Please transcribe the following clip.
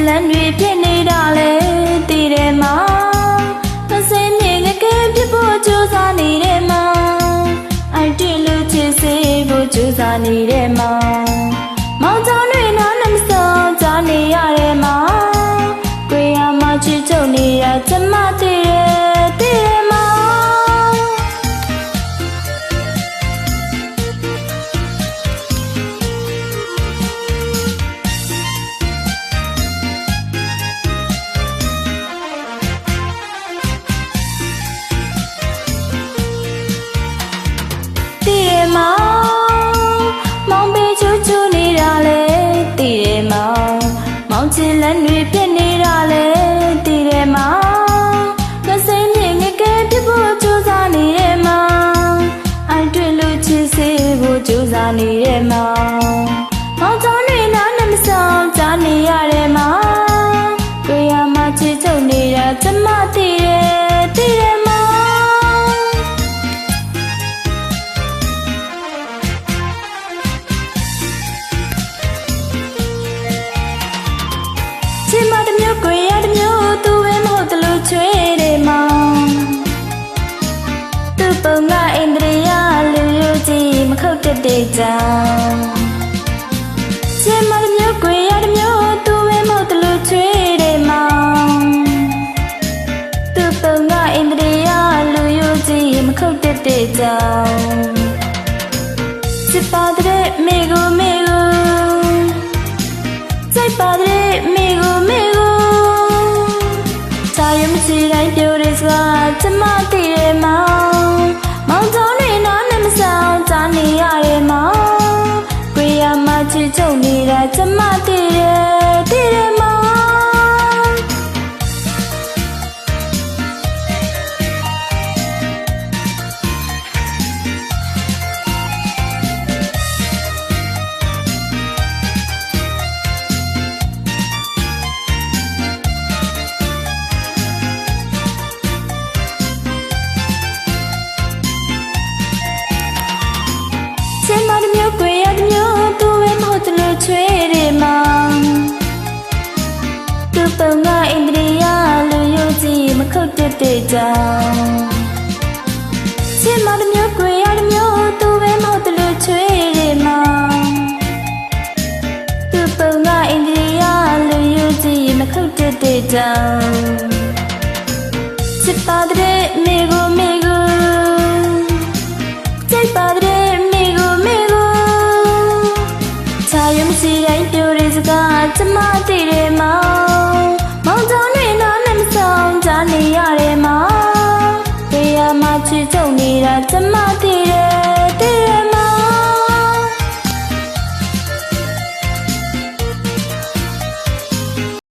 လန်တွေဖြစ်နေတာလေတည်တယ်မောင်မစင်းမြင်ငကဲဖြစ်ဖို့ကြိုးစားနေတယ်မောင်အိုက်တင်လို့ချစ်စေဖို့ကြိုးစားနေတယ်မောင်မောင်ကြောင့်တွေနားနှမဆောင်ကြနေရတယ်မောင်ကိုရမချစ်ချုပ်နေတာကျမတည်တယ်မောင်မောင်ပေးချူချူနေတာလေတည်တယ်မောင်မောင်ချစ်လက်တွေဖြစ်နေတာလေတည်တယ်မောင်ကစိမ့်မြင့်ငကဲဖြစ်ဖို့ကြိုးစားနေတယ်မောင်အိုက်တွေ့လို့ချစ်စေဖို့ကြိုးစားနေတယ်မောင်မောင်ကြောင့်တွေနားနှမဆောင်ကြနေရတယ်မောင်ကိုရမချစ်ချုပ်နေတာကျမတည်တယ်မောင်ချစ်မတမျိုးကိုရတမျိုးသူပဲမဟုတ်တလို့ချွေးတယ်မောင်သူ့ပုံကအိန္ဒြေယလူရိုးကြီးမခုတ်တဲ့ကြောင်ချစ်မတမျိုးကိုရတမျိုးသူပဲမဟုတ်တလို့ချွေးတယ်မောင်သူ့ပုံကအိန္ဒြေယလူရိုးကြီးမခုတ်တဲ့ကြောင်ချစ်ပါတဲ့မိကိုစိုက်ပါတဲ့မိကိုသာယမရှိတိုင်းပြောရစကားကျမတည်တယ်မောင်မောင်ကြောင့်နေနားနဲ့မဆောင်ကြနေရတယ်မောင်ကိုရမချစ်ချုပ်နေတာကျမတည်တယ်မောင်ချစ်မတမျိုးကိုရတမျိုးသူပဲမဟုတ်တလို့ချွေးတယ်မောင်သူ့ပုံကအိန္ဒြေယလူရိုးကြီးမခုတ်တဲ့ကြောင်ချစ်မတမျိုးကိုရတမျိုးသူပဲမဟုတ်တလို့ချွေးတယ်မောင်သူ့ပုံကအိန္ဒြေယလူရိုးကြီးမခုတ်တဲ့ကြောင်ချစ်ပါတဲ့မိကိုစိုက်ပါတဲ့သာယမရှိတိုင်းပြောရစကားကျမတည်တယ်မောင်မောင်ကြောင့်နေနားနဲ့မဆောင်ကြနေရတယ်မောင်ကိုရမချစ်ချုပ်နေတာကျမ